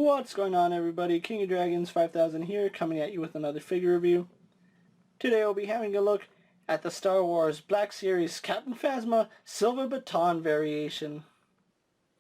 What's going on, everybody? King of Dragons 5000 here, coming at you with another figure review. Today we'll be having a look at the Star Wars Black Series Captain Phasma Silver Baton variation.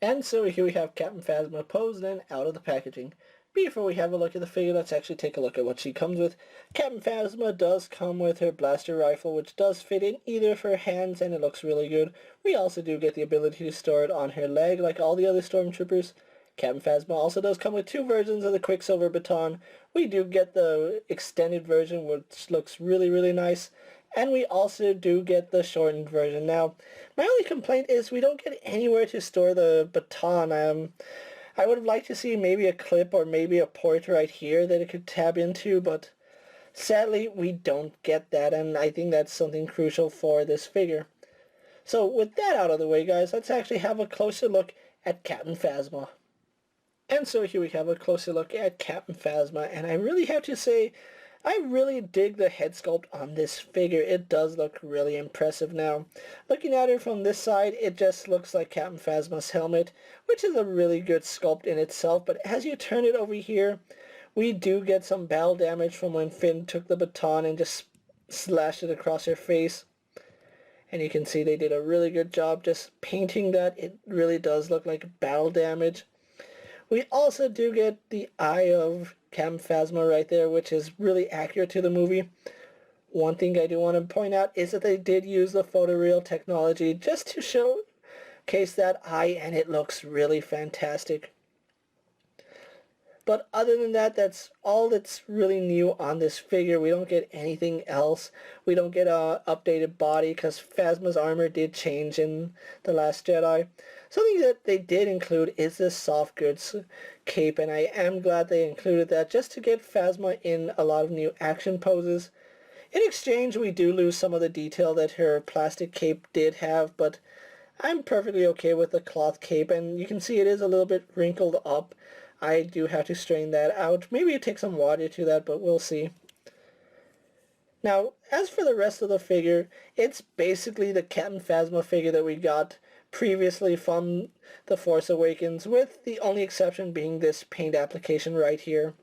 And so here we have Captain Phasma posed and out of the packaging. Before we have a look at the figure, let's actually take a look at what she comes with. Captain Phasma does come with her blaster rifle, which does fit in either of her hands, and it looks really good. We also do get the ability to store it on her leg like all the other Stormtroopers. Captain Phasma also does come with two versions of the Quicksilver Baton. We do get the extended version, which looks really nice, and we also do get the shortened version. Now, my only complaint is we don't get anywhere to store the baton. I would have liked to see maybe a clip or maybe a port right here that it could tab into, but sadly we don't get that, and I think that's something crucial for this figure. So with that out of the way, guys, let's actually have a closer look at Captain Phasma. And so here we have a closer look at Captain Phasma, and I really have to say, I really dig the head sculpt on this figure. It does look really impressive now. Looking at her from this side, it just looks like Captain Phasma's helmet, which is a really good sculpt in itself, but as you turn it over here, we do get some battle damage from when Finn took the baton and just slashed it across her face. And you can see they did a really good job just painting that. It really does look like battle damage. We also do get the eye of Captain Phasma right there, which is really accurate to the movie. One thing I do want to point out is that they did use the photoreal technology just to showcase that eye, and it looks really fantastic. But other than that, that's all that's really new on this figure. We don't get anything else. We don't get an updated body because Phasma's armor did change in The Last Jedi. Something that they did include is this soft goods cape, and I am glad they included that just to get Phasma in a lot of new action poses. In exchange, we do lose some of the detail that her plastic cape did have, but I'm perfectly okay with the cloth cape, and you can see it is a little bit wrinkled up. I do have to straighten that out. Maybe it takes some water to that, but we'll see. Now, as for the rest of the figure, it's basically the Captain Phasma figure that we got previously from The Force Awakens, with the only exception being this paint application right here.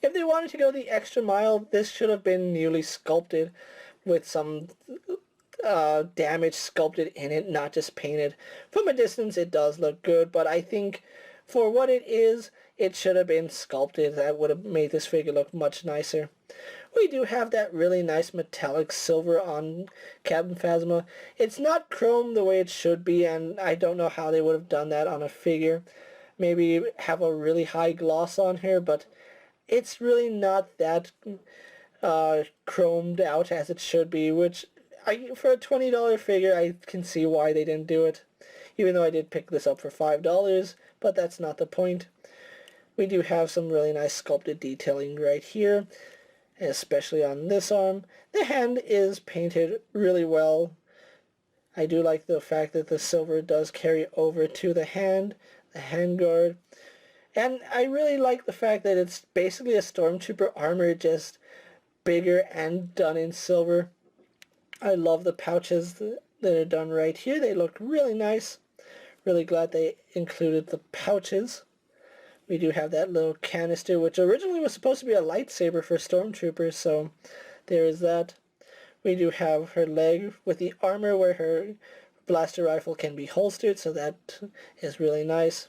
If they wanted to go the extra mile, this should have been newly sculpted with some damage sculpted in it, not just painted. From a distance it does look good, but I think for what it is, it should have been sculpted. That would have made this figure look much nicer. We do have that really nice metallic silver on Captain Phasma. It's not chrome the way it should be, and I don't know how they would have done that on a figure. Maybe have a really high gloss on here, but it's really not that chromed out as it should be, which for a $20 figure, I can see why they didn't do it. Even though I did pick this up for $5, but that's not the point. We do have some really nice sculpted detailing right here, especially on this arm. The hand is painted really well. I do like the fact that the silver does carry over to the hand guard. And I really like the fact that it's basically a Stormtrooper armor, just bigger and done in silver. I love the pouches that are done right here. They look really nice. Really glad they included the pouches. We do have that little canister, which originally was supposed to be a lightsaber for Stormtroopers, so there is that. We do have her leg with the armor where her blaster rifle can be holstered, so that is really nice.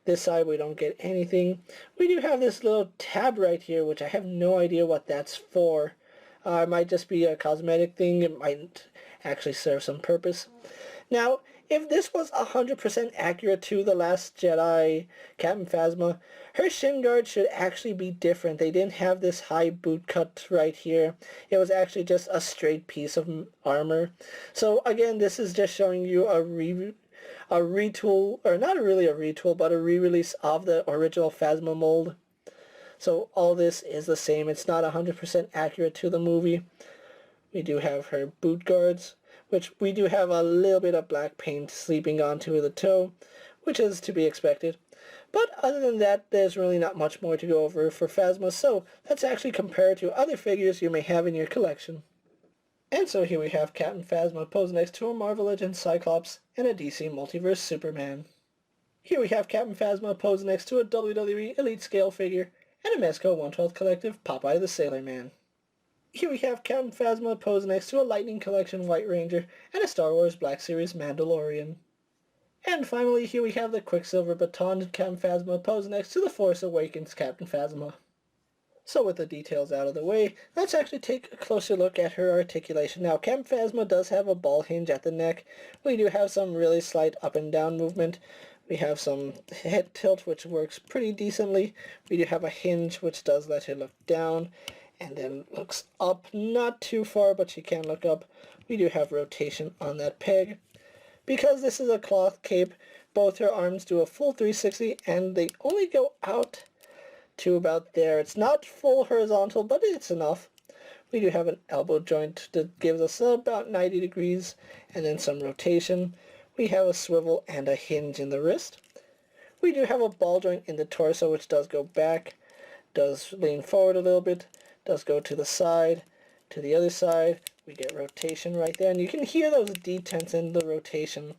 This side we don't get anything. We do have this little tab right here, which I have no idea what that's for. It might just be a cosmetic thing. It might actually serve some purpose. Now, if this was 100% accurate to The Last Jedi Captain Phasma, her shin guard should actually be different. They didn't have this high boot cut right here. It was actually just a straight piece of armor. So again, this is just showing you a retool, or not really a retool, but a re-release of the original Phasma mold. So all this is the same. It's not 100% accurate to the movie. We do have her boot guards, which we do have a little bit of black paint sleeping onto the toe, which is to be expected. But other than that, there's really not much more to go over for Phasma, so let's actually compare it to other figures you may have in your collection. And so here we have Captain Phasma posed next to a Marvel Legends Cyclops and a DC Multiverse Superman. Here we have Captain Phasma posed next to a WWE Elite Scale figure and a Mezco 1/12 Collective Popeye the Sailor Man. Here we have Captain Phasma posed next to a Lightning Collection White Ranger and a Star Wars Black Series Mandalorian. And finally, here we have the Quicksilver Baton Captain Phasma posed next to the Force Awakens Captain Phasma. So with the details out of the way, let's actually take a closer look at her articulation. Now, Captain Phasma does have a ball hinge at the neck. We do have some really slight up and down movement. We have some head tilt, which works pretty decently. We do have a hinge, which does let her look down, and then looks up, not too far, but she can look up. We do have rotation on that peg. Because this is a cloth cape, both her arms do a full 360, and they only go out to about there. It's not full horizontal, but it's enough. We do have an elbow joint that gives us about 90 degrees, and then some rotation. We have a swivel and a hinge in the wrist. We do have a ball joint in the torso, which does go back, does lean forward a little bit, does go to the side, to the other side. We get rotation right there, and you can hear those detents in the rotation.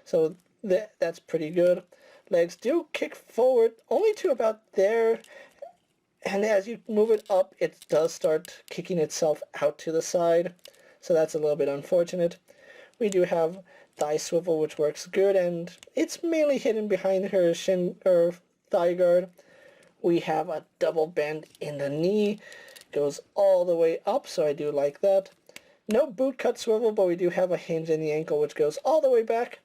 So that's pretty good. Legs do kick forward only to about there, and as you move it up, it does start kicking itself out to the side. So that's a little bit unfortunate. We do have thigh swivel, which works good, and it's mainly hidden behind her shin or thigh guard. We have a double bend in the knee, goes all the way up, so I do like that. No boot cut swivel, but we do have a hinge in the ankle, which goes all the way back.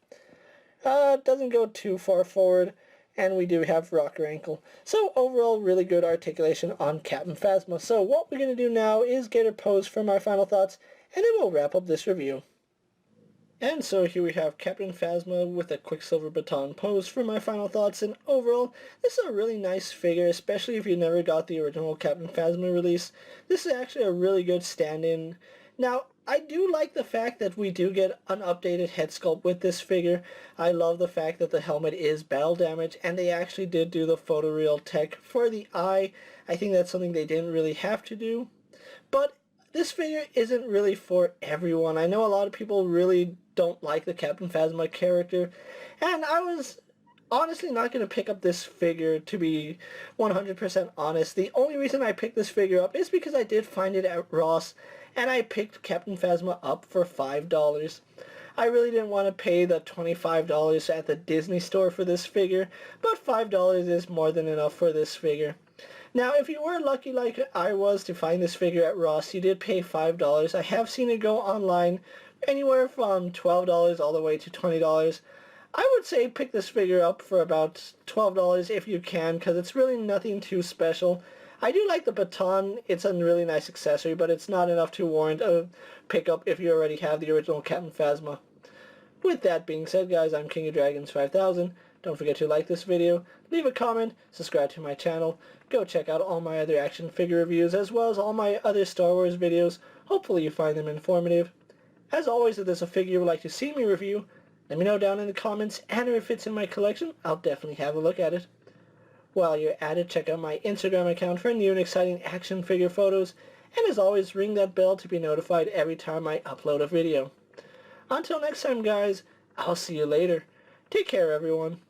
Doesn't go too far forward, and we do have rocker ankle. So overall, really good articulation on Captain Phasma. So what we're going to do now is get her posed for my final thoughts, and then we'll wrap up this review. And so here we have Captain Phasma with a Quicksilver Baton pose for my final thoughts, and overall, this is a really nice figure, especially if you never got the original Captain Phasma release. This is actually a really good stand-in. Now, I do like the fact that we do get an updated head sculpt with this figure. I love the fact that the helmet is battle damage, and they actually did do the photoreal tech for the eye. I think that's something they didn't really have to do. But this figure isn't really for everyone. I know a lot of people really don't like the Captain Phasma character, and I was honestly not going to pick up this figure, to be 100% honest. The only reason I picked this figure up is because I did find it at Ross, and I picked Captain Phasma up for $5. I really didn't want to pay the $25 at the Disney store for this figure, but $5 is more than enough for this figure. Now, if you were lucky like I was to find this figure at Ross, you did pay $5. I have seen it go online anywhere from $12 all the way to $20. I would say pick this figure up for about $12 if you can, because it's really nothing too special. I do like the baton. It's a really nice accessory, but it's not enough to warrant a pickup if you already have the original Captain Phasma. With that being said, guys, I'm KingofDragons 5000. Don't forget to like this video, leave a comment, subscribe to my channel, go check out all my other action figure reviews as well as all my other Star Wars videos. Hopefully you find them informative. As always, if there's a figure you would like to see me review, let me know down in the comments, and if it fits in my collection, I'll definitely have a look at it. While you're at it, check out my Instagram account for new and exciting action figure photos, and as always, ring that bell to be notified every time I upload a video. Until next time, guys, I'll see you later. Take care, everyone.